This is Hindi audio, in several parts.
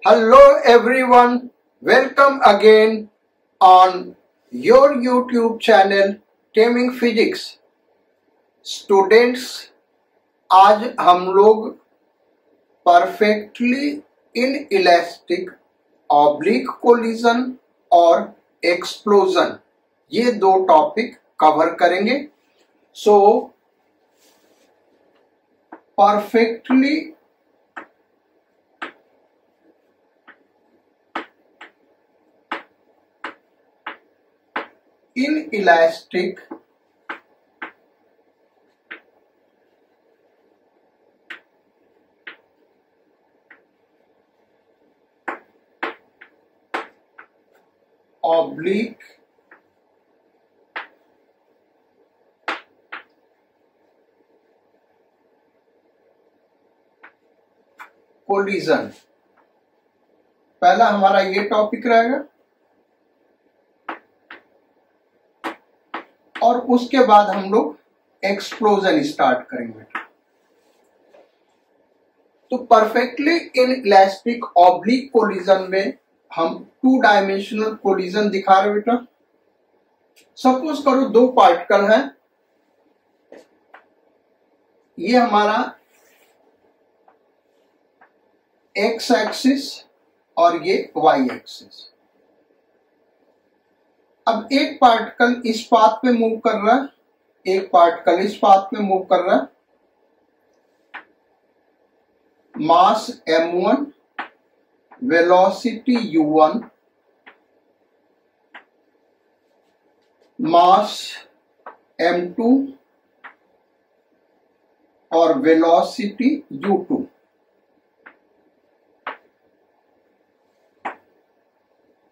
Hello everyone, welcome again on your YouTube channel Taming Physics। Students, आज हम लोग परफेक्टली इनइलास्टिक ऑब्लिक कोलिजन और एक्सप्लोजन ये दो टॉपिक कवर करेंगे। सो परफेक्टली inelastic oblique कोलिजन, पहला हमारा ये टॉपिक रहेगा और उसके बाद हम लोग एक्सप्लोजन स्टार्ट करेंगे। तो परफेक्टली इनइलास्टिक ऑब्लिक कोलिजन में हम 2 डायमेंशनल कोलिजन दिखा रहे बेटा। सपोज करो दो पार्टिकल हैं, ये हमारा एक्स एक्सिस और ये वाई एक्सिस। अब एक पार्टिकल इस पाथ पे मूव कर रहा है, एक पार्टिकल इस पाथ पे मूव कर रहा है। मास m1, वेलोसिटी u1, मास m2 और वेलोसिटी u2।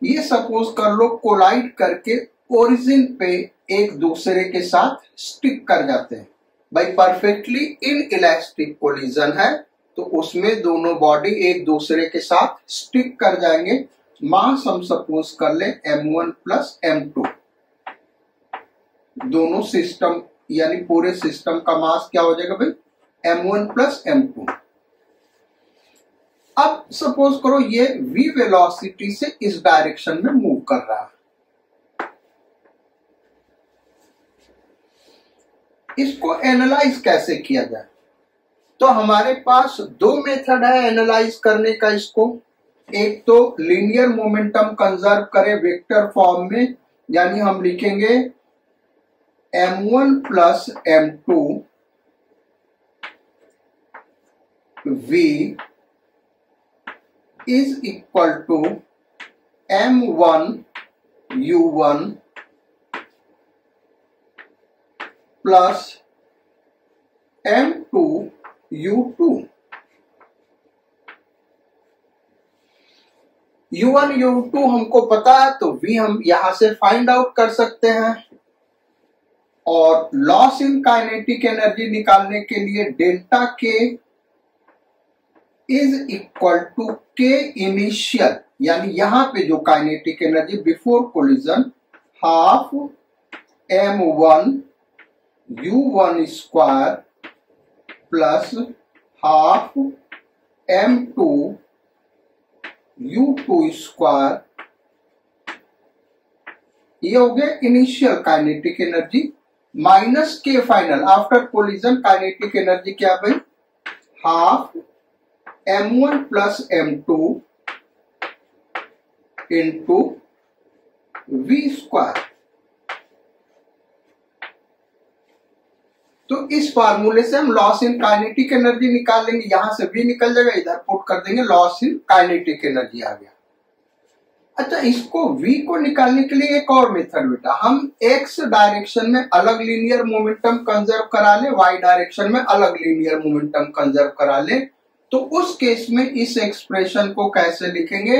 ये सपोज कर लो कोलाइड करके ओरिजिन पे एक दूसरे के साथ स्टिक कर जाते हैं। भाई परफेक्टली इनइलास्टिक कोलिजन है तो उसमें दोनों बॉडी एक दूसरे के साथ स्टिक कर जाएंगे। मास हम सपोज कर ले m1 प्लस m2, दोनों सिस्टम यानी पूरे सिस्टम का मास क्या हो जाएगा भाई m1 प्लस m2। अब सपोज करो ये v वेलोसिटी से इस डायरेक्शन में मूव कर रहा है। इसको एनालाइज कैसे किया जाए? तो हमारे पास दो मेथड है एनालाइज करने का इसको। एक तो लीनियर मोमेंटम कंजर्व करे वेक्टर फॉर्म में, यानी हम लिखेंगे m1 plus m2 v is equal to m1 u1 plus m2 u2। u1 u2 हमको पता है तो v हम यहां से फाइंड आउट कर सकते हैं। और लॉस इन काइनेटिक एनर्जी निकालने के लिए delta K is equal to K initial, यानी यहां पे जो kinetic energy before collision half m1 u1 square plus half m2 u2 square. ये हो गया initial kinetic energy minus K final. After collision kinetic energy क्या भाई half m1 plus m2 into v square. तो इस फार्मूले से हम लॉस इन काइनेटिक एनर्जी निकाल लेंगे। यहां से v निकल जाएगा, इधर पुट कर देंगे, लॉस इन काइनेटिक एनर्जी आ गया। अच्छा, इसको v को निकालने के लिए एक और मेथड बेटा, हम x डायरेक्शन में अलग लीनियर मोमेंटम कंजर्व करा ले, y डायरेक्शन में अलग लीनियर मोमेंटम कंजर्व करा ले। तो उस केस में इस एक्सप्रेशन को कैसे लिखेंगे?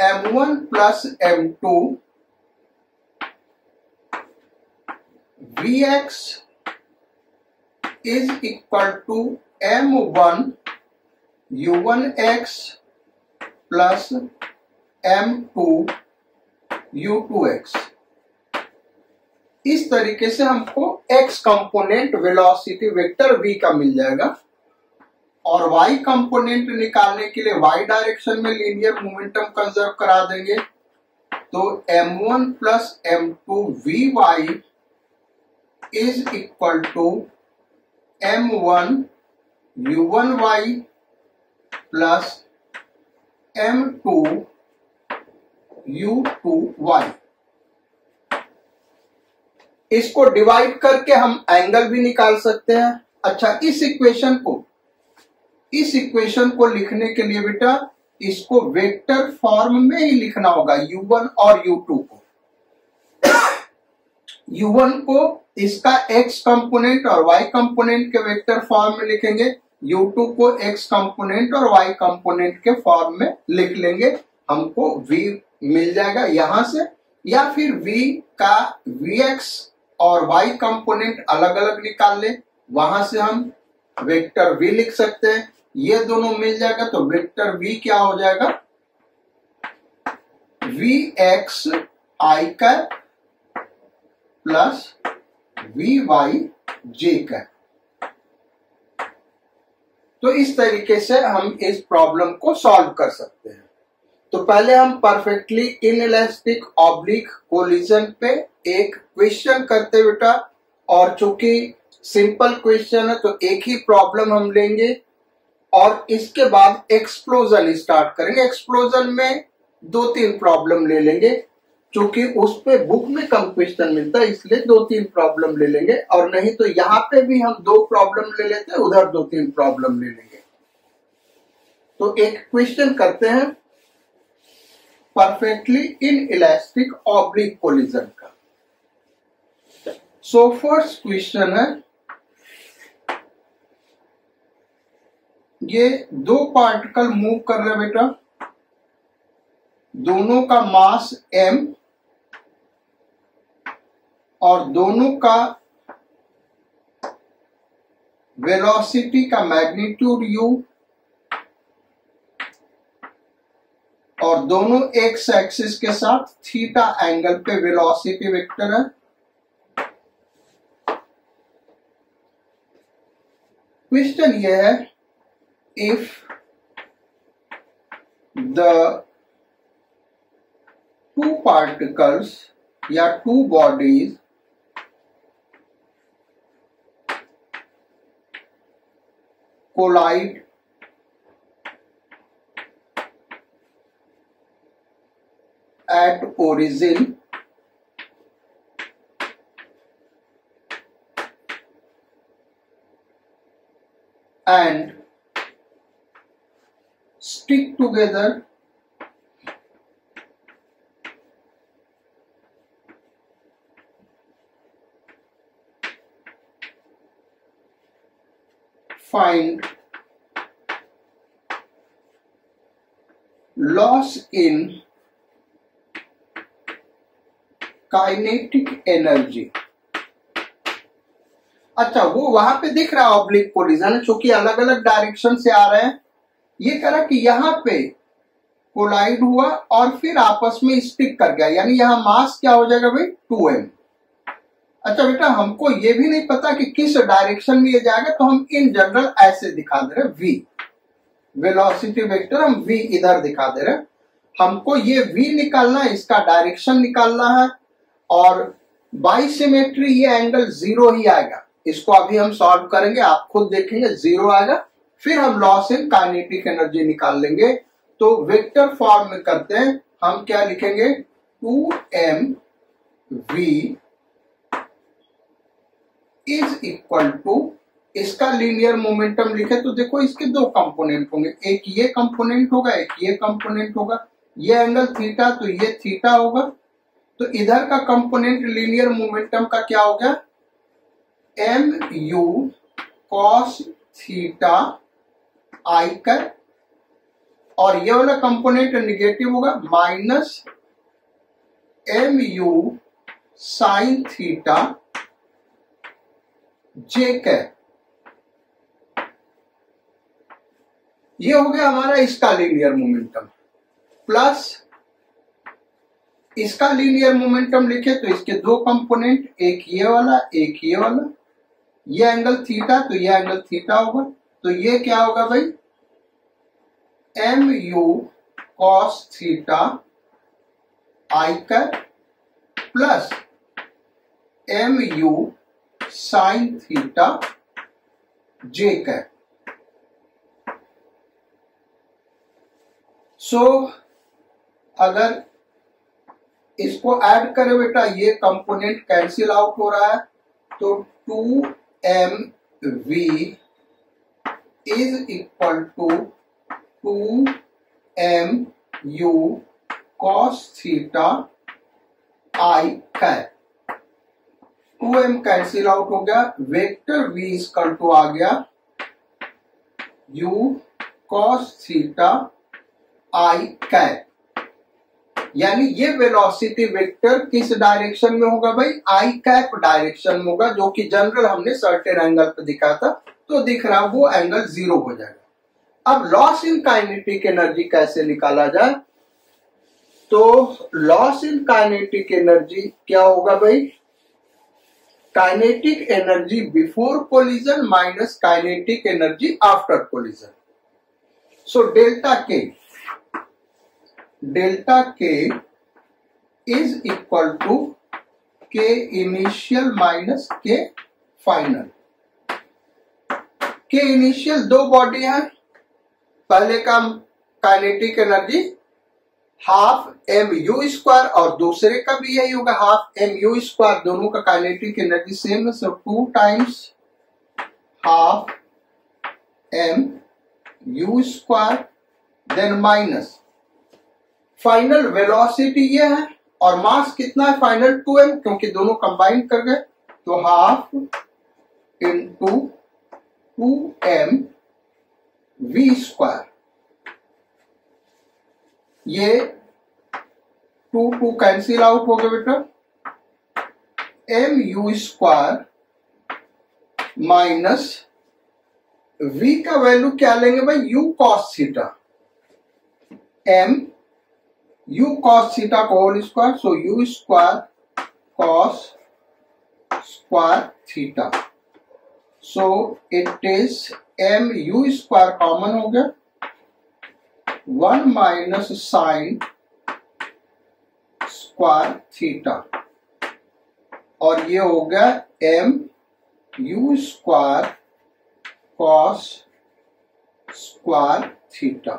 m1 plus m2 vx is equal to m1 u1x plus m2 u2x। इस तरीके से हमको x component velocity vector v का मिल जाएगा। और y कंपोनेंट निकालने के लिए y डायरेक्शन में लीनियर मोमेंटम कंजर्व करा देंगे। तो m1 plus m2 vy is equal to m1 u1y plus m2 u2y। इसको डिवाइड करके हम एंगल भी निकाल सकते हैं। अच्छा, इस इक्वेशन को लिखने के लिए बेटा इसको वेक्टर फॉर्म में ही लिखना होगा, u1 और u2 को। u1 को इसका x कंपोनेंट और y कंपोनेंट के वेक्टर फॉर्म में लिखेंगे, u2 को x कंपोनेंट और y कंपोनेंट के फॉर्म में लिख लेंगे। हमको v मिल जाएगा यहां से, या फिर v का vx और y कंपोनेंट अलग अलग निकाल ले, वहां से हम वेक्टर v लिख सकते हैं। ये दोनों मिल जाएगा तो वेक्टर v क्या हो जाएगा, vx i cap plus vy j cap. तो इस तरीके से हम इस प्रॉब्लम को सॉल्व कर सकते हैं। तो पहले हम परफेक्टली इनइलास्टिक ऑब्लिक कोलिजन पे एक क्वेश्चन करते बेटा, और चूंकि सिंपल क्वेश्चन है तो एक ही प्रॉब्लम हम लेंगे और इसके बाद एक्सप्लोजन स्टार्ट करेंगे। एक्सप्लोजन में 2-3 प्रॉब्लम ले लेंगे, क्योंकि उस पे बुक में कम क्वेश्चन मिलता है, इसलिए 2-3 प्रॉब्लम ले लेंगे। और नहीं तो यहाँ पे भी हम 2 प्रॉब्लम ले लेते हैं, उधर 2-3 प्रॉब्लम ले लेंगे। तो एक क्वेश्चन करते हैं परफेक्टली इनइलास्टिक ऑब्लिक कोलिजन का। सो फर्स्ट क्वेश्चन है, ये 2 पार्टिकल मूव कर रहे बेटा, दोनों का मास m और दोनों का वेलोसिटी का मैग्नीट्यूड u, और दोनों x एक्सिस के साथ थीटा एंगल पे वेलोसिटी वेक्टर है। क्वेश्चन ये है, if the 2 particles या 2 bodies collide at origin and stick together find loss in kinetic energy. अच्छा, वो वहां पे दिख रहा है ऑब्लिक कोलिजन, क्योंकि अलग अलग डायरेक्शन से आ रहे हैं। ये करा कि यहाँ पे कोलाइड हुआ और फिर आपस में स्टिक कर गया, यानी यहाँ मास क्या हो जाएगा भाई, 2m। अच्छा बेटा, हमको ये भी नहीं पता कि किस डायरेक्शन में ये जाएगा, तो हम इन जनरल ऐसे दिखा दे रहे, v वेलोसिटी वेक्टर हम v इधर दिखा दे रहे। हमको ये v निकालना है, इसका डायरेक्शन निकालना है, और बाई सिमेट्री ये एंगल 0 ही आएगा। इसको अभी हम सॉल्व करेंगे, आप खुद देखेंगे 0 आएगा। फिर हम लॉस इन काइनेटिक एनर्जी निकाल लेंगे। तो वेक्टर फॉर्म में करते हैं, हम क्या लिखेंगे, 2mv इज इक्वल टू, इसका लीनियर मोमेंटम लिखे तो देखो इसके 2 कंपोनेंट होंगे, एक ये कंपोनेंट होगा, एक ये कंपोनेंट होगा। ये एंगल थीटा तो ये थीटा होगा, तो इधर का कंपोनेंट लीनियर मोमेंटम का क्या हो गया, mu cos थीटा आई कर, और ये वाला कंपोनेंट निगेटिव होगा, minus mu sine theta j cap. ये हो गया हमारा इसका लीनियर मोमेंटम, प्लस इसका लीनियर मोमेंटम लिखे तो इसके 2 कंपोनेंट, एक ये वाला एक ये वाला। ये एंगल थीटा तो ये एंगल थीटा होगा, तो ये क्या होगा भाई, mu cos थीटा आई cap plus mu sin theta j cap. So अगर इसको ऐड करें बेटा, ये कंपोनेंट कैंसिल आउट हो रहा है, तो 2mv is equal to 2mu cos theta I cap. 2m cancel out हो गया, वेक्टर v इक्वल टू आ गया u cos थीटा आई कैप। यानी ये वेलोसिटी वेक्टर किस डायरेक्शन में होगा भाई, आई कैप डायरेक्शन में होगा, जो कि जनरल हमने सर्टेन एंगल पे दिखा था, तो दिख रहा वो एंगल 0 हो जाएगा। अब लॉस इन काइनेटिक एनर्जी कैसे निकाला जाए, तो लॉस इन काइनेटिक एनर्जी क्या होगा भाई, kinetic energy before collision minus kinetic energy after collision. So delta K is equal to K initial minus K final. के इनिशियल दो बॉडी है, पहले का kinetic energy half mu square और दूसरे का भी यही होगा हाफ mu स्क्वायर, दोनों का काइनेटिक एनर्जी सेम है, so 2 times half mu square then minus final velocity ये है, और मास कितना है फाइनल 2m, क्योंकि दोनों कंबाइन कर गए, तो half into 2m v square. ये 2 कैंसिल आउट हो गया बेटा, mu स्क्वायर माइनस v का वैल्यू क्या लेंगे भाई, u cos theta, m u cos theta का whole square, so u square cos square theta. So it is mu square common हो गया, 1 माइनस साइन स्क्वायर थीटा, और ये हो गया mu square cos square theta.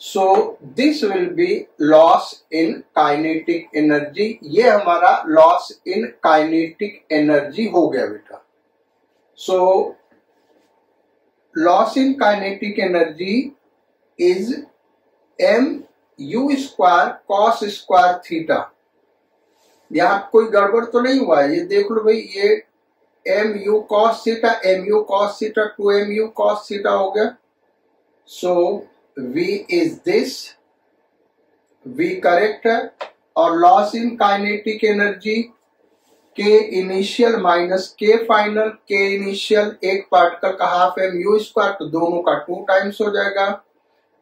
So this will be loss in kinetic energy. ये हमारा लॉस इन काइनेटिक एनर्जी हो गया बेटा। So loss in kinetic energy is mu square cos square theta. यहां कोई गड़बड़ तो नहीं हुआ है, ये देख लो भाई, ये mu cos theta, mu cos theta, 2mu cos theta हो गया। सो v is this, v correct है, और लॉस इन काइनेटिक एनर्जी के इनिशियल माइनस के फाइनल, के इनिशियल एक पार्टिकल का हाफ mu स्क्वायर, तो दोनों का 2 टाइम्स हो जाएगा,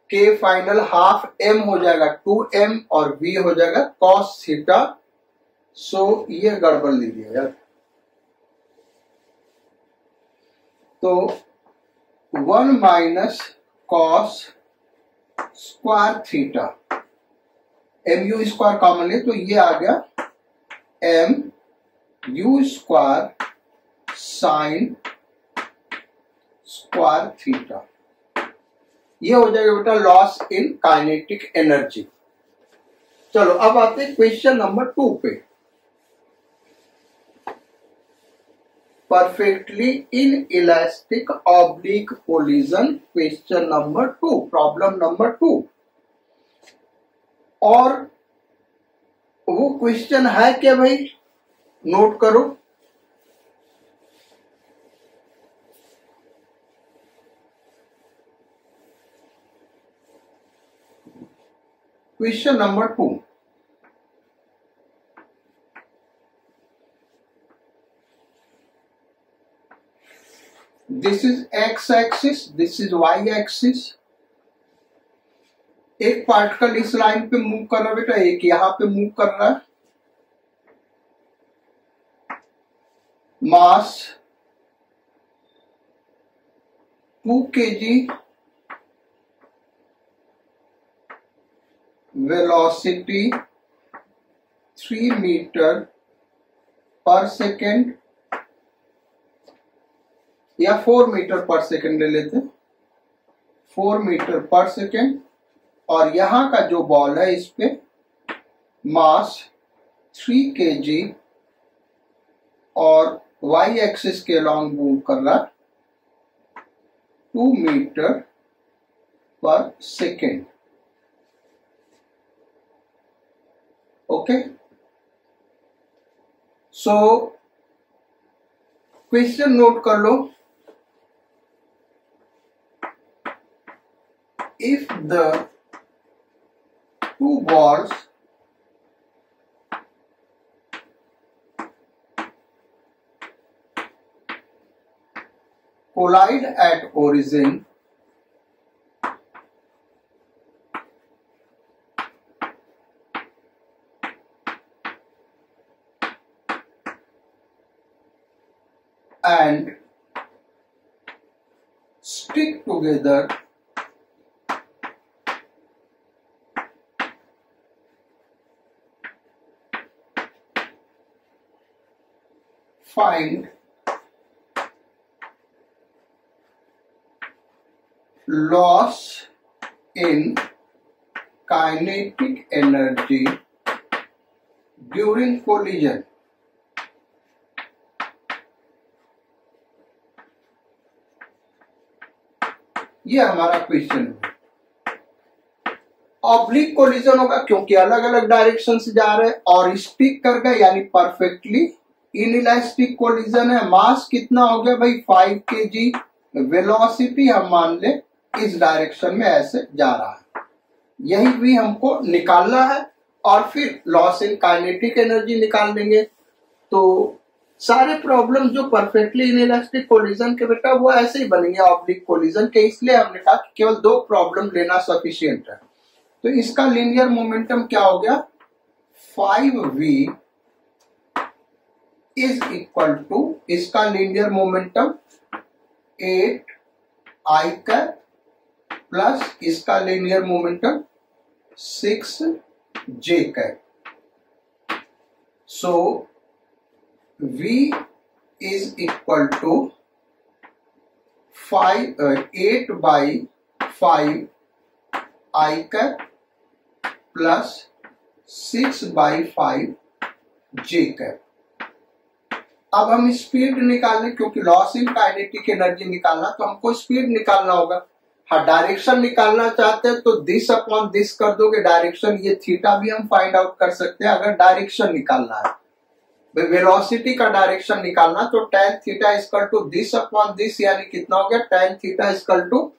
के फाइनल हाफ m हो जाएगा 2m, और v हो जाएगा cos थीटा। सो ये गड़बड़ लीजिए यार, तो 1 minus cos square theta, mu square common ले तो ये आ गया mu square sine square theta. ये हो जाएगा बेटा लॉस इन काइनेटिक एनर्जी। चलो अब आते हैं क्वेश्चन नंबर 2 पे। Perfectly inelastic oblique collision, question number 2, problem number 2। और वो क्वेश्चन है क्या भाई, नोट करो। Question number 2, this is X axis, this is Y axis. एक पार्टिकल इस लाइन पे मूव कर रहा है बेटा, एक यहां पे मूव कर रहा है। मास 2 kg velocity 3 meter per second या 4 मीटर पर सेकेंड ले लेते हैं, 4 मीटर पर सेकेंड। और यहां का जो बॉल है इस पे मास 3 kg और y एक्सिस के अलॉन्ग मूव कर रहा 2 metre per second. Okay, so question note कर लो। If the two balls collide at origin, and stick together find loss in kinetic energy during collision। ये हमारा क्वेश्चन है। ऑब्लिक कोलिजन होगा क्योंकि अलग अलग डायरेक्शन से जा रहे हैं, और स्टिक कर गए यानी परफेक्टली इनइलास्टिक कोलिजन है। मास कितना हो गया भाई 5 kg, वेलोसिटी हम मान ले इस डायरेक्शन में ऐसे जा रहा है, यही भी हमको निकालना है। और फिर लॉस इन काइनेटिक एनर्जी निकाल देंगे। तो सारे प्रॉब्लम जो परफेक्टली इनइलास्टिक कोलिजन के बेटा वो ऐसे ही बनेंगे ऑब्लिक कोलिजन के, इसलिए हमने कहा कि केवल 2 प्रॉब्लम लेना सफिशियंट है। तो इसका लीनियर मोमेंटम क्या हो गया 5v इज इक्वल टू, इसका linear momentum 8i cap plus इसका linear momentum 6j cap. So v is equal to 8 by 5 i cap plus 6 by 5 j cap. अब हम स्पीड निकालें, क्योंकि लॉस इन काइनेटिक एनर्जी निकालना तो हमको स्पीड निकालना होगा। हाँ, डायरेक्शन निकालना चाहते हैं तो दिस अपॉन दिस कर दोगे डायरेक्शन, ये थीटा भी हम फाइंड आउट कर सकते हैं अगर डायरेक्शन निकालना है। वेलोसिटी का डायरेक्शन निकालना तो tan theta equal to this upon this, यानी कितना हो गया tan थीटा इक्वल टू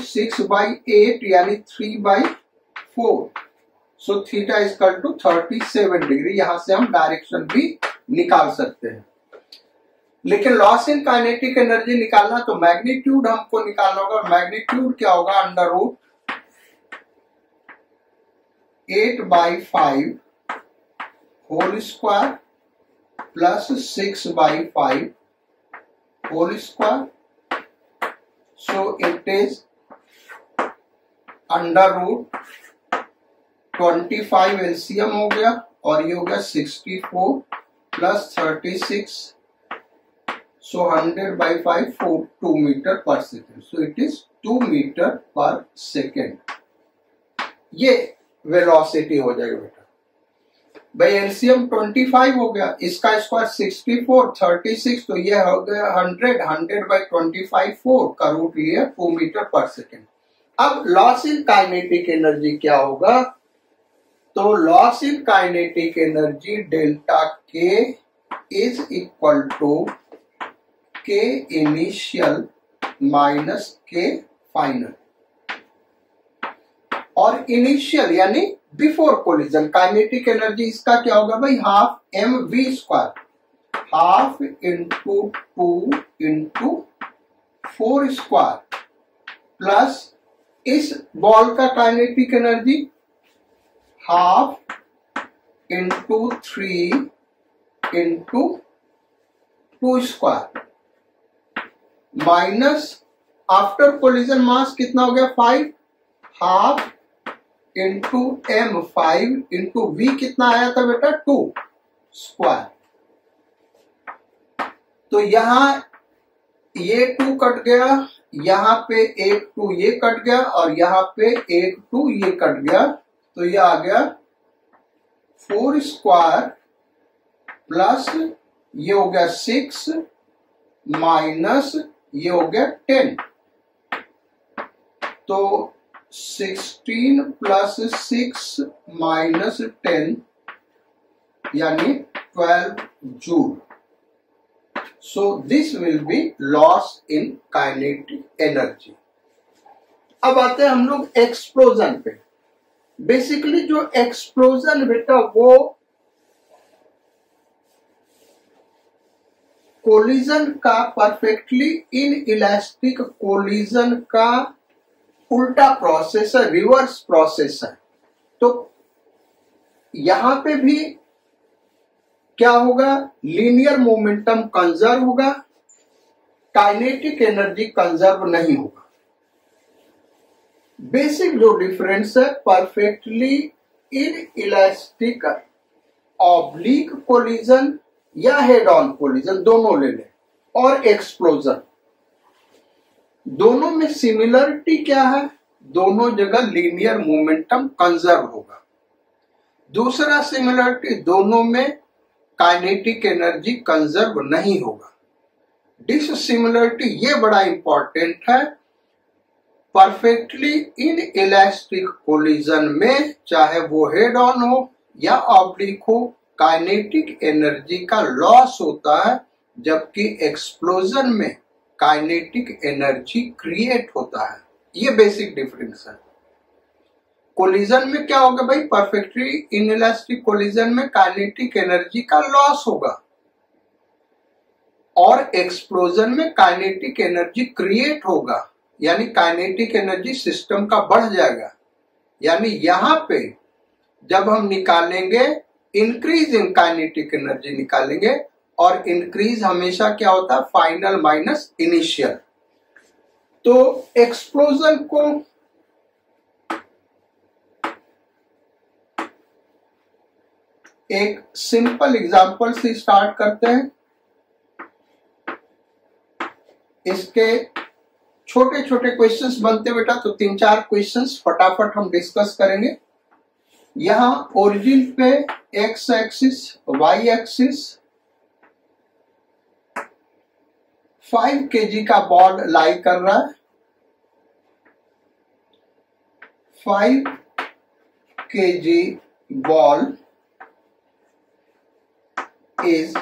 6/8 यानी 3/4। So theta equal to 37 degree. यहां से हम डायरेक्शन भी निकाल सकते हैं। लेकिन लॉस इन काइनेटिक एनर्जी निकालना तो मैग्नीट्यूड हमको निकालना होगा। मैग्नीट्यूड क्या होगा under root 8/5 whole square plus 6/5 whole square. So it is under root 25 LCM हो गया, और ये हो गया 64 plus 36, so 100/5 2 metre per second. So it is 2 metre per second. ये वेलोसिटी हो जाएगा बेटा। भाई एलसीएम 25 हो गया, इसका स्क्वायर 64, 36, तो ये हो गया 100/25 4 का रूट लिया 2 मीटर पर सेकेंड। अब लॉस इन काइनेटिक एनर्जी क्या होगा, तो loss in kinetic energy delta K is equal to K initial minus K final. और इनिशियल यानी बिफोर कोलिजन काइनेटिक एनर्जी इसका क्या होगा भाई half mv square, half into 2 into 4 square plus इस बॉल का kinetic energy half into 3 into 2 square minus after collision mass कितना हो गया 5 half into m 5 into v कितना आया था बेटा 2 स्क्वायर। तो यहां ये 2 कट गया, यहां पे एक 2 ये कट गया और यहां पे एक 2 ये कट गया, तो ये आ गया 4 स्क्वायर प्लस ये हो गया 6 माइनस ये हो गया 10। तो 16 प्लस 6 माइनस 10 यानी 12 joule. So this will be loss in kinetic energy। अब आते हैं हम लोग एक्सप्लोजन पे। बेसिकली जो एक्सप्लोजन बेटा वो कोलिजन का परफेक्टली इन इलास्टिक कोलिजन का उल्टा प्रोसेस है, रिवर्स प्रोसेस है। तो यहां पे भी क्या होगा, लीनियर मोमेंटम कंजर्व होगा, काइनेटिक एनर्जी कंजर्व नहीं होगा। बेसिक जो डिफरेंस है perfectly inelastic oblique collision या हेड ऑन कोलिजन दोनों ले लें, और एक्सप्लोजन, दोनों में सिमिलरिटी क्या है, दोनों जगह लीनियर मोमेंटम कंजर्व होगा। दूसरा सिमिलरिटी, दोनों में काइनेटिक एनर्जी कंजर्व नहीं होगा। डिसिमिलरिटी ये बड़ा इंपॉर्टेंट है, परफेक्टली इन इलास्टिक कोलिजन में चाहे वो हेड ऑन हो या ऑब्लिक हो, काइनेटिक एनर्जी का लॉस होता है, जबकि एक्सप्लोजन में काइनेटिक एनर्जी क्रिएट होता है। ये बेसिक डिफरेंस है। कोलिजन में क्या होगा भाई, परफेक्टली इनइलास्टिक कोलिजन में काइनेटिक एनर्जी का लॉस होगा, और एक्सप्लोजन में काइनेटिक एनर्जी क्रिएट होगा, यानी काइनेटिक एनर्जी सिस्टम का बढ़ जाएगा। यानी यहां पे जब हम निकालेंगे इंक्रीज इन काइनेटिक एनर्जी निकालेंगे, और इंक्रीज हमेशा क्या होता है, फाइनल माइनस इनिशियल। तो एक्सप्लोजन को एक सिंपल एग्जांपल से स्टार्ट करते हैं। इसके छोटे छोटे क्वेश्चंस बनते बेटा, तो 3-4 क्वेश्चंस फटाफट हम डिस्कस करेंगे। यहां ओरिजिन पे X axis, Y axis 5 kg का बॉल लाई कर रहा है। 5 kg ball is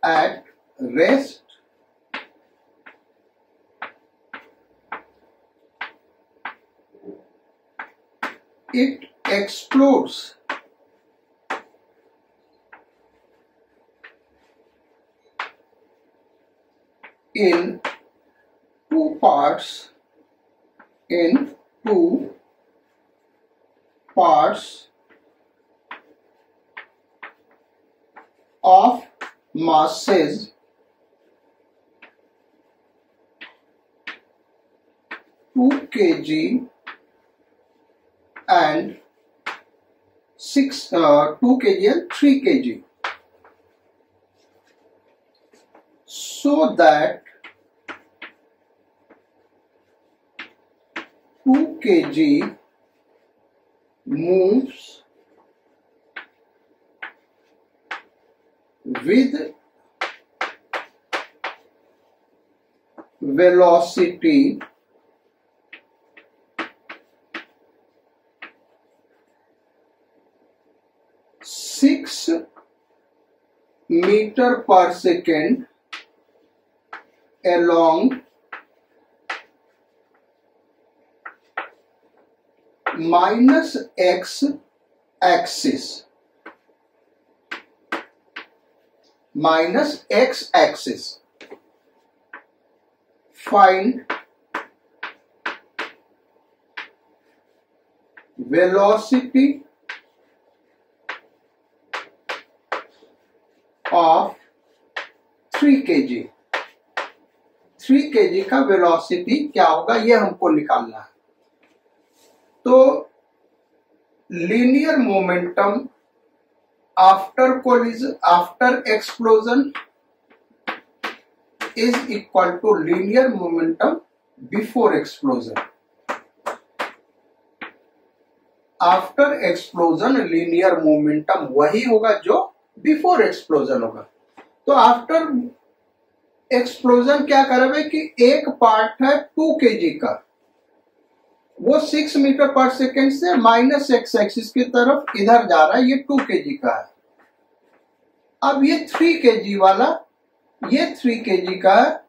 at rest it explodes in two parts of masses 2 kg and 2 kg and 3 kg, so that 2 kg moves with velocity 6 meter per second along minus x axis, minus x axis. Find velocity of kg, 3 kg का वेलोसिटी क्या होगा ये हमको निकालना है। तो linear momentum after collision, after explosion is equal to linear momentum before explosion. After explosion linear momentum वही होगा जो बिफोर एक्सप्लोजन होगा। तो आफ्टर एक्सप्लोजन क्या करेंगे कि एक पार्ट है 2 kg का, वो 6 मीटर पर सेकेंड से माइनस एक्स एक्सिस की तरफ इधर जा रहा है, ये 2 kg का है। अब ये 3 kg वाला, ये 3 kg का है,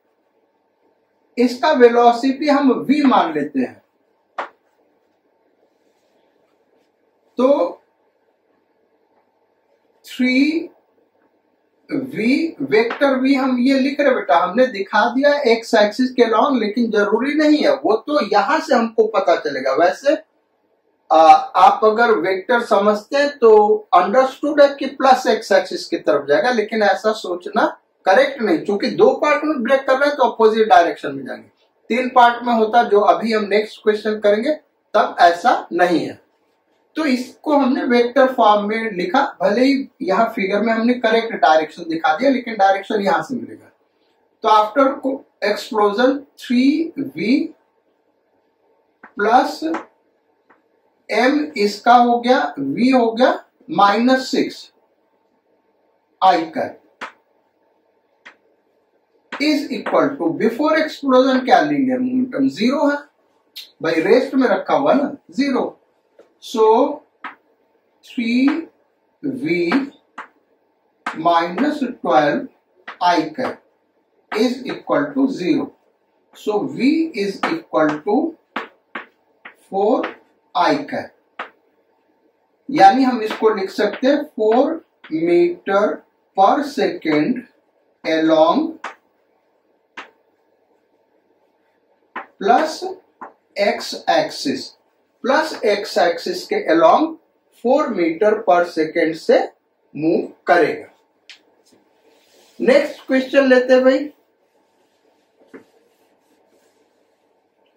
इसका वेलोसिटी हम v मान लेते हैं। तो 3v वेक्टर v हम ये लिख रहे बेटा, हमने दिखा दिया एक्स एक्सिस के लॉन्ग, लेकिन जरूरी नहीं है, वो तो यहां से हमको पता चलेगा। वैसे आप अगर वेक्टर समझते हैं तो अंडरस्टूड है कि प्लस एक्स एक्सिस की तरफ जाएगा, लेकिन ऐसा सोचना करेक्ट नहीं, क्योंकि 2 पार्ट में ब्रेक कर रहे हैं तो अपोजिट डायरेक्शन में जाएंगे। 3 पार्ट में होता, जो अभी हम नेक्स्ट क्वेश्चन करेंगे, तब ऐसा नहीं है। तो इसको हमने वेक्टर फॉर्म में लिखा, भले ही यहाँ फिगर में हमने करेक्ट डायरेक्शन दिखा दिया, लेकिन डायरेक्शन यहां से मिलेगा। तो after explosion 3v plus m, इसका हो गया v हो गया -6 i का, is equal to before explosion क्या लीनियर मोमेंटम 0 है भाई, रेस्ट में रखा हुआ ना 0। सो 3v -12 i का is equal to 0। So v is equal to 4 i का, यानी हम इसको लिख सकते हैं 4 metre per second along plus x axis, plus x axis के अलोंग 4 मीटर पर सेकेंड से मूव करेगा। नेक्स्ट क्वेश्चन लेते हैं भाई,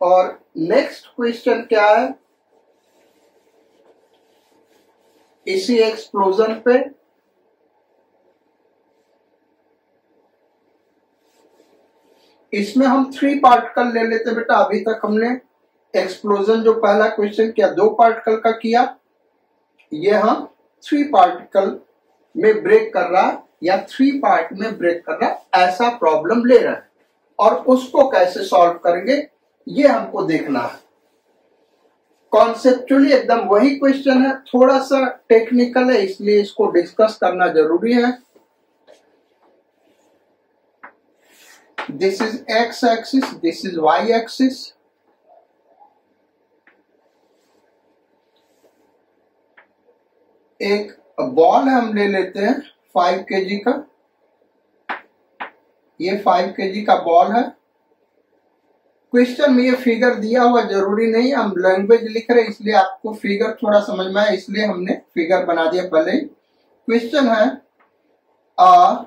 और नेक्स्ट क्वेश्चन क्या है, इसी एक्सप्लोजन पे इसमें हम 3 पार्टिकल ले लेते बेटा। अभी तक हमने एक्सप्लोजन जो पहला क्वेश्चन किया 2 पार्टिकल का किया, ये हम 3 पार्टिकल में ब्रेक कर रहा है या 3 पार्ट में ब्रेक कर रहा है, ऐसा प्रॉब्लम ले रहा है, और उसको कैसे सॉल्व करेंगे ये हमको देखना है। कॉन्सेप्चुअली एकदम वही क्वेश्चन है, थोड़ा सा टेक्निकल है, इसलिए इसको डिस्कस करना जरूरी है। This is x axis, this is y axis. एक बॉल हम ले लेते हैं 5 kg का, ये 5 kg का बॉल है। क्वेश्चन में ये फिगर दिया हुआ जरूरी नहीं, हम लैंग्वेज लिख रहे हैं इसलिए आपको फिगर थोड़ा समझ में आया, इसलिए हमने फिगर बना दिया पहले ही। क्वेश्चन है a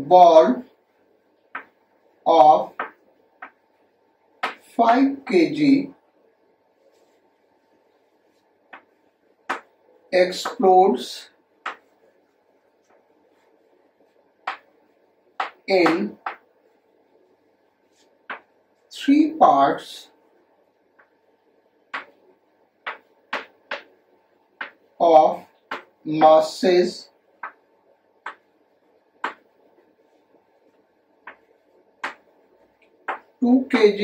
ball of 5 kg explodes in 3 parts of masses 2 kg,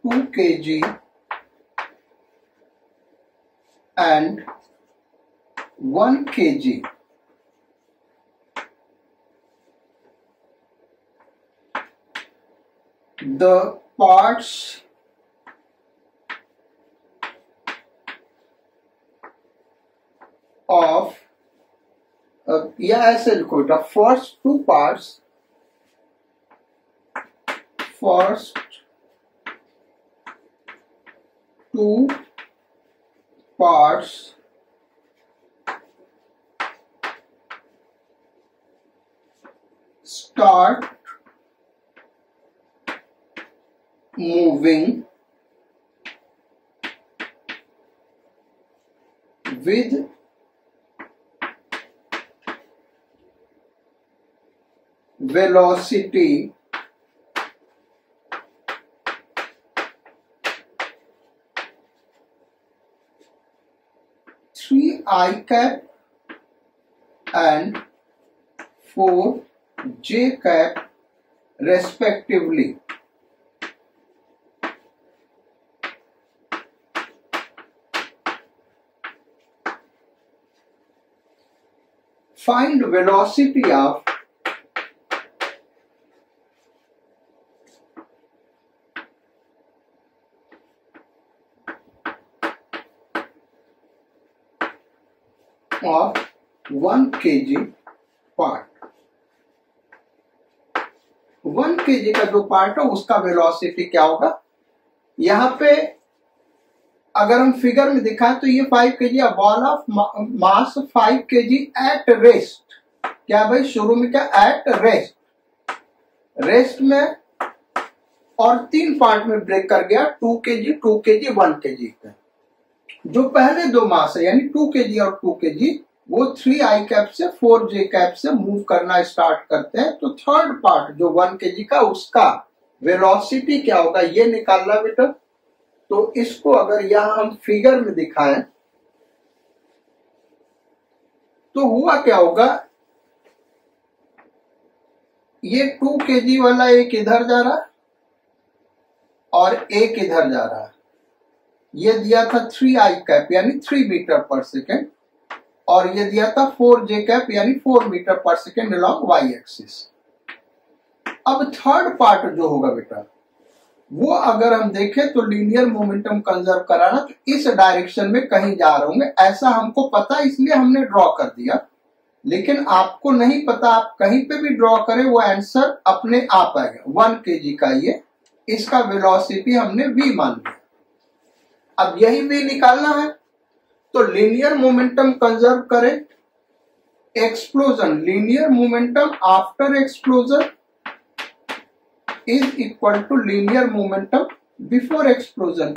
2 kg and 1 kg. The parts of या ऐसे लिखो, the first 2 parts, first 2 parts start moving with velocity three I cap and 4 J cap respectively. Find velocity of of 1 kg part. 1 kg का जो पार्ट है उसका वेलोसिटी क्या होगा। यहां पे अगर हम फिगर में दिखाएं तो ये 5 kg ball of mass 5 kg at rest. क्या भाई शुरू में क्या एट रेस्ट में और 3 पार्ट में ब्रेक कर गया 2 kg 2 kg 1 kg का। जो पहले दो मास है यानी 2 kg और 2 kg वो 3 I कैप से 4 J कैप से मूव करना स्टार्ट करते हैं। तो थर्ड पार्ट जो 1 kg का उसका वेलोसिटी क्या होगा ये निकालना बेटा। तो इसको अगर यहां हम फिगर में दिखाएं तो हुआ क्या होगा, ये 2 kg वाला एक इधर जा रहा है और एक इधर जा रहा है। ये दिया था 3 I कैप यानी 3 मीटर पर सेकेंड और ये दिया था 4 J कैप यानी 4 metre per second along Y axis. अब थर्ड पार्ट जो होगा बेटा वो अगर हम देखें तो लीनियर मोमेंटम कंजर्व कराना तो इस डायरेक्शन में कहीं जा रहे होंगे, ऐसा हमको पता इसलिए हमने ड्रॉ कर दिया। लेकिन आपको नहीं पता, आप कहीं पे भी ड्रॉ करें वो आंसर अपने आप आएगा। 1 kg का ये, इसका वेलोसिटी हमने v मान लिया। अब यही v निकालना है तो लीनियर मोमेंटम कंजर्व करें। Explosion, linear momentum after explosion is equal to linear momentum before explosion.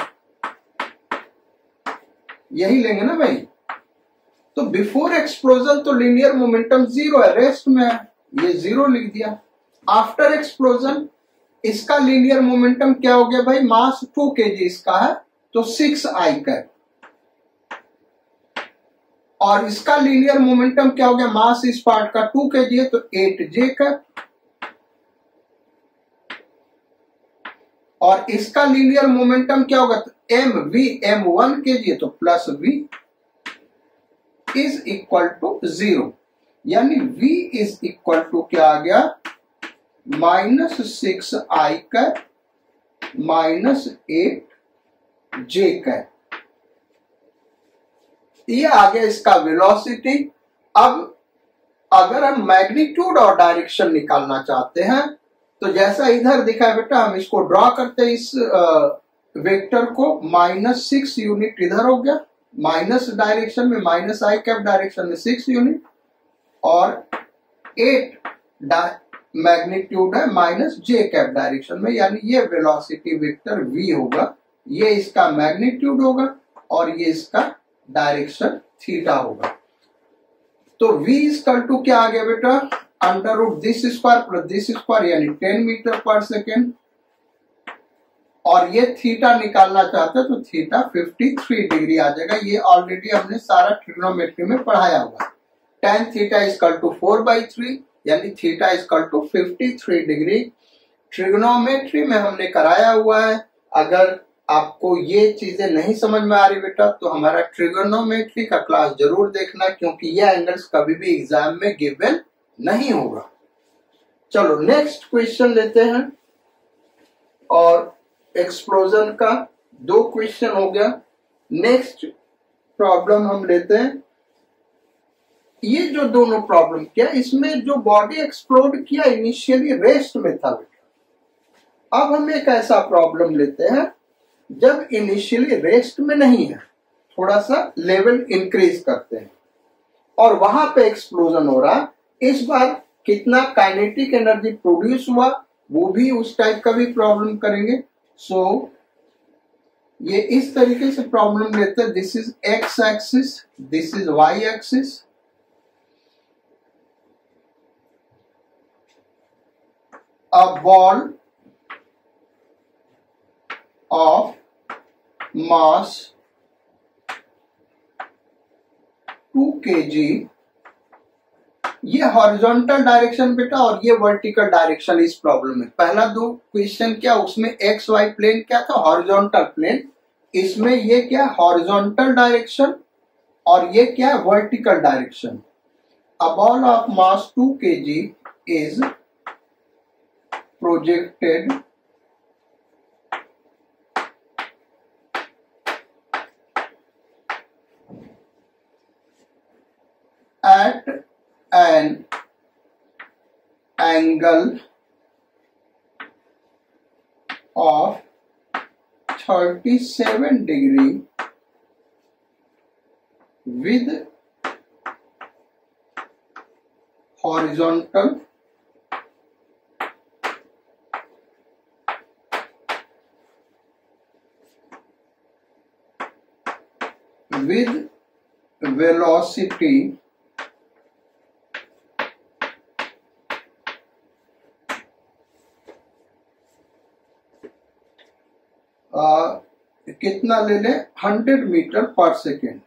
यही लेंगे ना भाई। तो बिफोर एक्सप्लोजन तो लीनियर मोमेंटम 0 है, रेस्ट में है, ये 0 लिख दिया। आफ्टर एक्सप्लोजन इसका लीनियर मोमेंटम क्या हो गया भाई, मास 2 kg इसका है तो 6 I कैप और इसका लीनियर मोमेंटम क्या हो गया, मास इस पार्ट का 2 kg है तो 8 J कैप और इसका लीनियर मोमेंटम क्या होगा तो m 1 kg है तो plus v is equal to 0 यानी v इज इक्वल टू क्या आ गया -6 I कैप -8 J कैप। ये आ गया इसका वेलोसिटी। अब अगर हम मैग्नीट्यूड और डायरेक्शन निकालना चाहते हैं तो जैसा इधर दिखा है बेटा हम इसको ड्रॉ करते हैं। इस वेक्टर को -6 यूनिट इधर हो गया, माइनस डायरेक्शन में -I कैप डायरेक्शन में 6 यूनिट और 8 मैग्नीट्यूड है -J कैप डायरेक्शन में, यानी ये वेलोसिटी वेक्टर v होगा, ये इसका मैग्नीट्यूड होगा और ये इसका डायरेक्शन थीटा होगा। तो v इक्वल टू क्या आ गया बेटा, under root this square plus this square यानी 10 मीटर पर सेकेंड और ये थीटा निकालना चाहते हैं तो थीटा 53 डिग्री आ जाएगा। ये ऑलरेडी हमने सारा ट्रिग्नोमेट्री में पढ़ाया हुआ। tan थीटा इक्वल टू 4/3 यानी theta equal to 53 degree trigonometry में हमने कराया हुआ है। अगर आपको ये चीजें नहीं समझ में आ रही बेटा तो हमारा ट्रिग्नोमेट्री का क्लास जरूर देखना, क्योंकि ये एंगल्स कभी भी एग्जाम में गिवन नहीं होगा। चलो नेक्स्ट क्वेश्चन लेते हैं और एक्सप्लोजन का 2 क्वेश्चन हो गया। नेक्स्ट प्रॉब्लम हम लेते हैं। ये जो दोनों प्रॉब्लम किया इसमें जो बॉडी एक्सप्लोड किया इनिशियली रेस्ट में था बेटा। अब हम एक ऐसा प्रॉब्लम लेते हैं जब इनिशियली रेस्ट में नहीं है, थोड़ा सा लेवल इंक्रीज करते हैं और वहां पे एक्सप्लोजन हो रहा है। इस बार कितना काइनेटिक एनर्जी प्रोड्यूस हुआ, वो भी उस टाइप का भी प्रॉब्लम करेंगे। सो ये इस तरीके से प्रॉब्लम लेते हैं। This is X axis, this is Y axis. A ball of mass 2 kg, ये हॉरिजॉन्टल डायरेक्शन बेटा और ये वर्टिकल डायरेक्शन इस प्रॉब्लम में। पहला दो क्वेश्चन क्या, उसमें एक्स वाई प्लेन क्या था, हॉरिजॉन्टल प्लेन। इसमें ये क्या, हॉरिजॉन्टल डायरेक्शन और ये क्या, vertical direction. A ball of mass 2 kg is projected at an angle of 37 degree with horizontal with velocity कितना ले लें, 100 metre per second.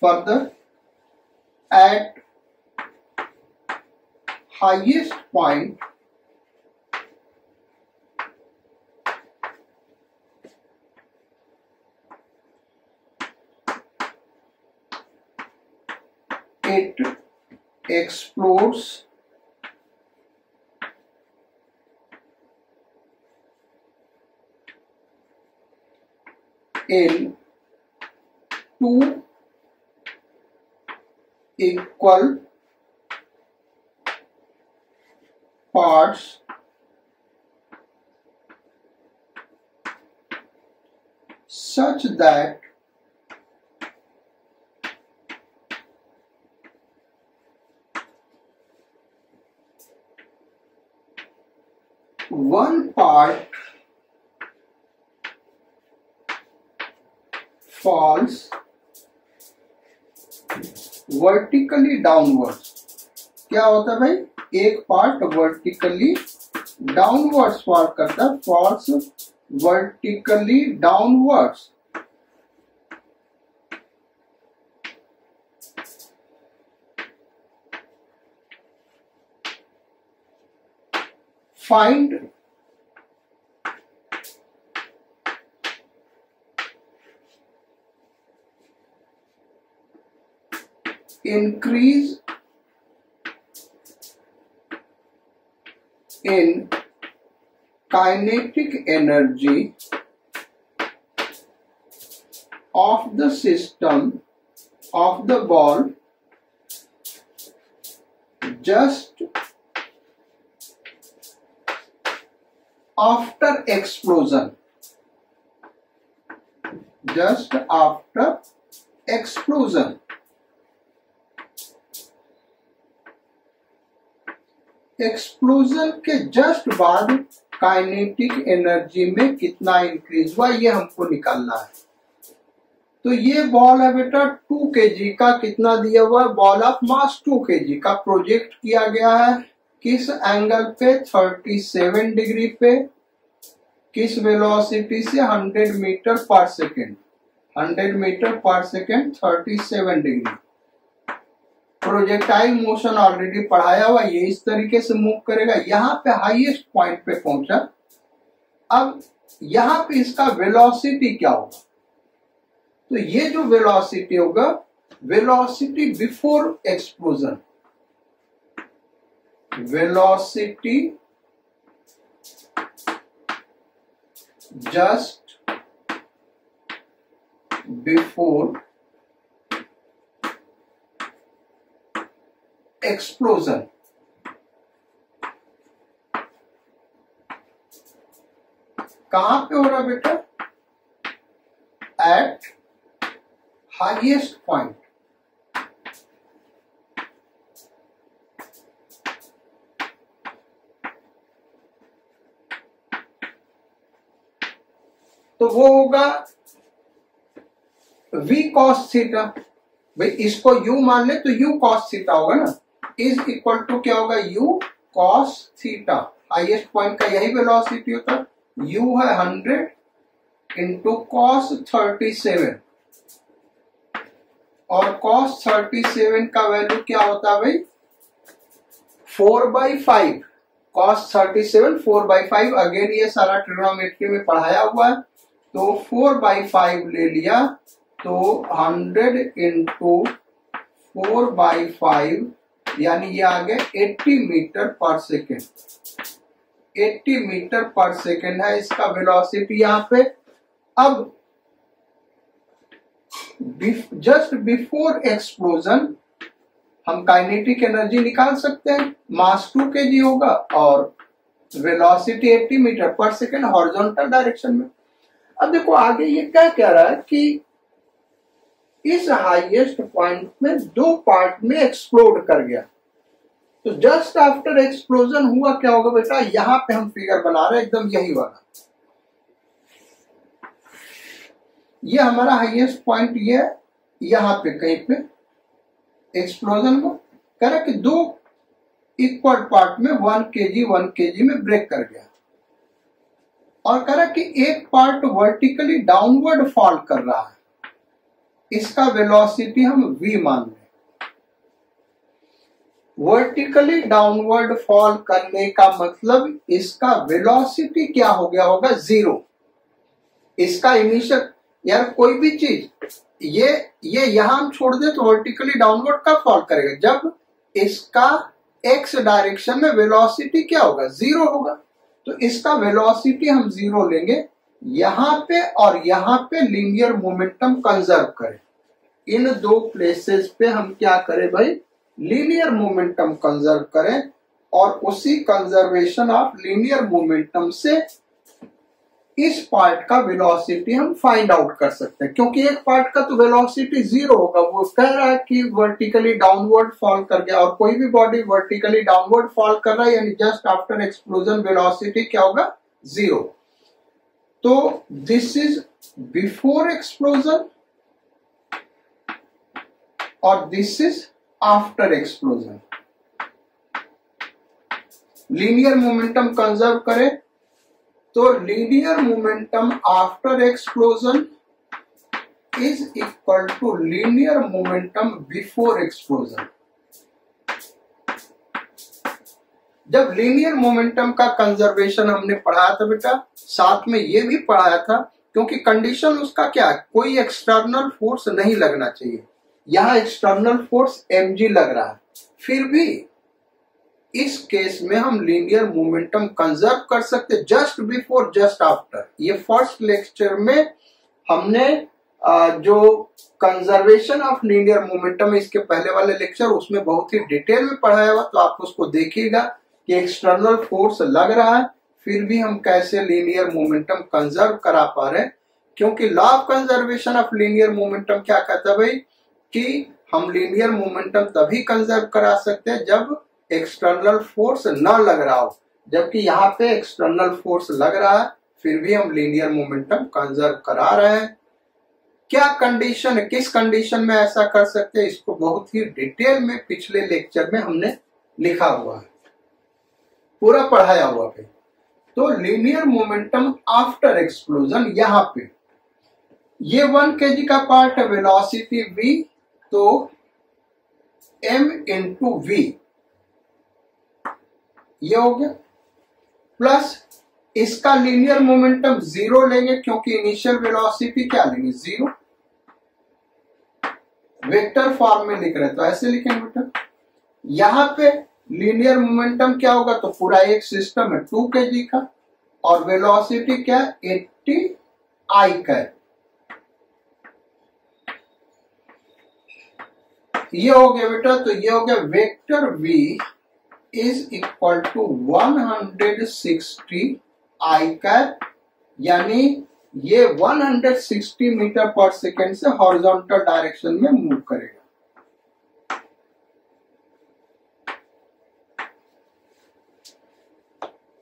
Further at highest point it explodes in 2 equal parts such that one part falls vertically downwards। क्या होता है भाई, एक पार्ट वर्टिकली डाउनवर्ड्स फॉल करता है, falls vertically downwards. Find increase in kinetic energy of the system of the ball just after explosion, just after explosion। Explosion के जस्ट बाद काइनेटिक एनर्जी में कितना इंक्रीज हुआ, ये हमको निकालना है। तो ये बॉल है बेटा 2 kg का, कितना दिया हुआ है, बॉल ऑफ मास 2 kg का प्रोजेक्ट किया गया है किस एंगल पे, 37 डिग्री पे, किस वेलोसिटी से, 100 metre per second, 100 metre per second 37 degree. Projectile motion already पढ़ाया हुआ, ये इस तरीके से मूव करेगा, यहाँ पे हाईएस्ट पॉइंट पे पहुंचा। अब यहाँ पे इसका वेलोसिटी क्या होगा, तो ये जो वेलोसिटी होगा, velocity before explosion, velocity just before explosion. कहां पे हो रहा बेटा, एट हाईएस्ट पॉइंट। तो वो होगा v cos थीटा। भाई इसको u मान ले तो u cos थीटा होगा ना, इज इक्वल टू क्या होगा, u cos theta. Highest point का यही वेलोसिटी होता है, u है 100 इंटू cos 37, और cos 37 का वैल्यू क्या होता है भाई, 4/5। cos 37 4/5, अगेन ये सारा ट्रिग्नोमेट्री में पढ़ाया हुआ है, तो 4/5 ले लिया, तो 100 इंटू 4/5 यानी ये आ गया 80 metre per second. 80 metre per second है इसका वेलोसिटी यहाँ पे। अब जस्ट बिफोर एक्सप्लोजन हम काइनेटिक एनर्जी निकाल सकते हैं, मास 2 kg होगा और velocity 80 metre per second horizontal direction में। अब देखो आगे ये क्या कह रहा है कि इस हाईएस्ट पॉइंट में 2 पार्ट में एक्सप्लोड कर गया, तो जस्ट आफ्टर एक्सप्लोजन हुआ क्या होगा बेटा, यहां पे हम फिगर बना रहे हैं एकदम यही वाला। ये हमारा हाईएस्ट पॉइंट ये यहां पे कहीं पे एक्सप्लोजन को कह रहा कि 2 इक्वल पार्ट में 1 kg में ब्रेक कर गया, और कह रहा कि एक पार्ट वर्टिकली डाउनवर्ड फॉल कर रहा है, इसका वेलोसिटी हम v मान लें। वर्टिकली डाउनवर्ड फॉल करने का मतलब इसका वेलोसिटी क्या हो गया होगा, 0। इसका इनिशियल, यार कोई भी चीज ये यहां हम छोड़ दे तो वर्टिकली डाउनवर्ड कब फॉल करेगा, जब इसका x डायरेक्शन में वेलोसिटी क्या होगा, 0 होगा। तो इसका वेलोसिटी हम 0 लेंगे यहां पे, और यहां पे लीनियर मोमेंटम कंजर्व करें। इन 2 प्लेसेस पे हम क्या करें भाई, लीनियर मोमेंटम कंजर्व करें, और उसी कंजर्वेशन ऑफ लीनियर मोमेंटम से इस पार्ट का वेलोसिटी हम फाइंड आउट कर सकते हैं, क्योंकि एक पार्ट का तो वेलोसिटी 0 होगा, वो कह रहा है कि वर्टिकली डाउनवर्ड फॉल कर गया, और कोई भी बॉडी वर्टिकली डाउनवर्ड फॉल कर रहा है यानी जस्ट आफ्टर एक्सप्लोजन वेलोसिटी क्या होगा, 0। तो दिस इज बिफोर एक्सप्लोजन और this is after explosion. Linear momentum conserve करें तो linear momentum after explosion is equal to linear momentum before explosion. जब लीनियर मोमेंटम का कंजर्वेशन हमने पढ़ाया था बेटा, साथ में ये भी पढ़ाया था, क्योंकि कंडीशन उसका क्या है, कोई एक्सटर्नल फोर्स नहीं लगना चाहिए। यहां एक्सटर्नल फोर्स mg लग रहा है, फिर भी इस केस में हम लीनियर मोमेंटम कंजर्व कर सकते जस्ट बिफोर जस्ट आफ्टर। ये फर्स्ट लेक्चर में हमने जो कंजर्वेशन ऑफ लीनियर मोमेंटम, इसके पहले वाले लेक्चर उसमें बहुत ही डिटेल में पढ़ाया हुआ, तो आप उसको देखिएगा कि एक्सटर्नल फोर्स लग रहा है फिर भी हम कैसे लीनियर मोमेंटम कंजर्व करा पा रहे हैं। क्योंकि law of conservation of linear momentum क्या कहता है भाई, कि हम लीनियर मोमेंटम तभी कंजर्व करा सकते हैं जब एक्सटर्नल फोर्स न लग रहा हो, जबकि यहाँ पे एक्सटर्नल फोर्स लग रहा है फिर भी हम लीनियर मोमेंटम कंजर्व करा रहे हैं। क्या कंडीशन है, किस कंडीशन में ऐसा कर सकते हैं, इसको बहुत ही डिटेल में पिछले लेक्चर में हमने लिखा हुआ है, पूरा पढ़ाया हुआ है। तो लीनियर मोमेंटम आफ्टर एक्सप्लोजन, यहाँ पे ये 1 kg का पार्ट है, वेलोसिटी v, तो m इंटू v ये हो गया, प्लस इसका लीनियर मोमेंटम 0 लेंगे क्योंकि इनिशियल वेलोसिटी क्या लेंगे, 0। वेक्टर फॉर्म में लिख रहे तो ऐसे लिखेंगे बेटा। यहां पे लीनियर मोमेंटम क्या होगा, तो पूरा एक सिस्टम है 2 kg का, और वेलोसिटी क्या 80 I का। ये हो गया बेटा, तो ये हो गया vector v is equal to 160 I cap, यानी ये 160 मीटर पर सेकेंड से हॉरिजॉन्टल डायरेक्शन में मूव करेगा।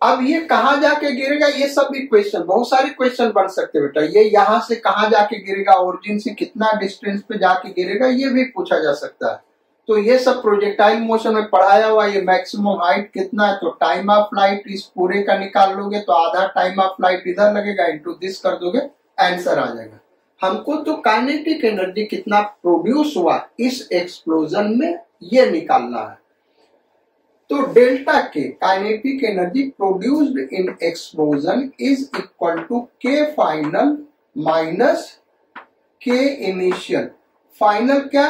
अब ये कहाँ जाके गिरेगा, ये सब भी क्वेश्चन, बहुत सारे क्वेश्चन बन सकते बेटा। ये यहाँ से कहाँ जाके गिरेगा, ओरिजिन से कितना डिस्टेंस पे जाके गिरेगा, ये भी पूछा जा सकता है। तो ये सब प्रोजेक्टाइल मोशन में पढ़ाया हुआ। ये मैक्सिमम हाइट कितना है, तो टाइम ऑफ फ्लाइट इस पूरे का निकाल लोगे तो आधा टाइम ऑफ फ्लाइट इधर लगेगा, इनटू दिस कर दोगे, आंसर आ जाएगा। हमको तो काइनेटिक एनर्जी कितना प्रोड्यूस हुआ इस एक्सप्लोजन में ये निकालना है। तो delta K kinetic energy produced in explosion is equal to K final minus K initial. Final क्या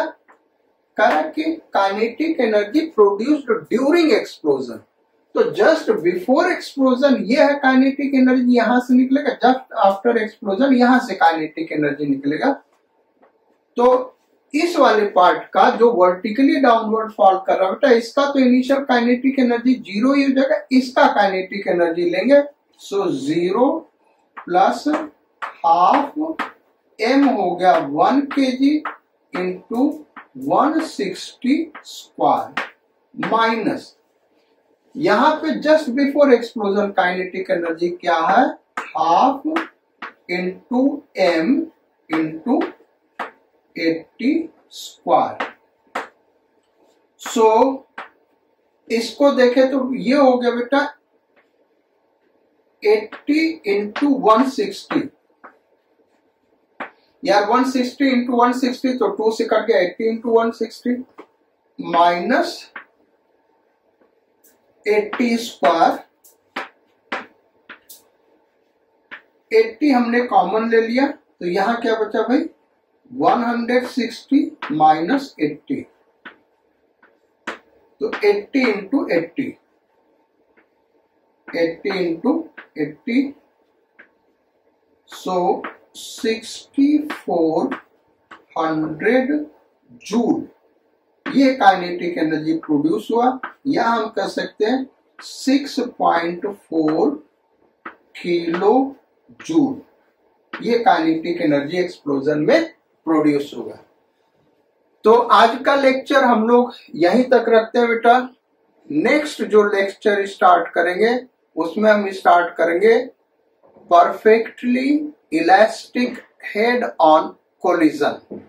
करा कि kinetic energy produced during explosion, तो जस्ट बिफोर एक्सप्लोजन ये है काइनेटिक एनर्जी, यहां से निकलेगा। जस्ट आफ्टर एक्सप्लोजन यहां से काइनेटिक एनर्जी निकलेगा। तो इस वाले पार्ट का जो वर्टिकली डाउनवर्ड फॉल कर रहा है बेटा, इसका तो इनिशियल काइनेटिक एनर्जी 0 ही हो जाएगा, इसका काइनेटिक एनर्जी लेंगे। सो 0 प्लस हाफ m हो गया 1 kg इंटू 160 स्क्वायर माइनस, यहां पे just before explosion kinetic energy क्या है, half into m into 80 square. So इसको देखें तो ये हो गया बेटा 80 इंटू 160, यार 160 इंटू 160 तो 2 से कट गया, 80 इंटू 160 माइनस 80 स्क्वायर। 80 हमने कॉमन ले लिया तो यहां क्या बचा भाई, 160 माइनस 80, तो 80 इंटू 80, 80 इंटू 80, सो 6400 जूल ये काइनेटिक एनर्जी प्रोड्यूस हुआ, या हम कह सकते हैं 6.4 किलो जूल ये काइनेटिक एनर्जी एक्सप्लोजन में प्रोड्यूस होगा। तो आज का लेक्चर हम लोग यहीं तक रखते हैं बेटा। नेक्स्ट जो लेक्चर स्टार्ट करेंगे उसमें हम स्टार्ट करेंगे perfectly elastic head on collision.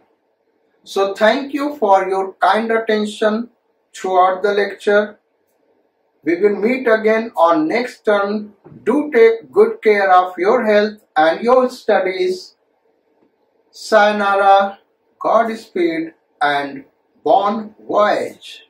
So thank you for your kind attention throughout the lecture. We will meet again on next term. Do take good care of your health and your studies. Sayonara, Godspeed and bon voyage.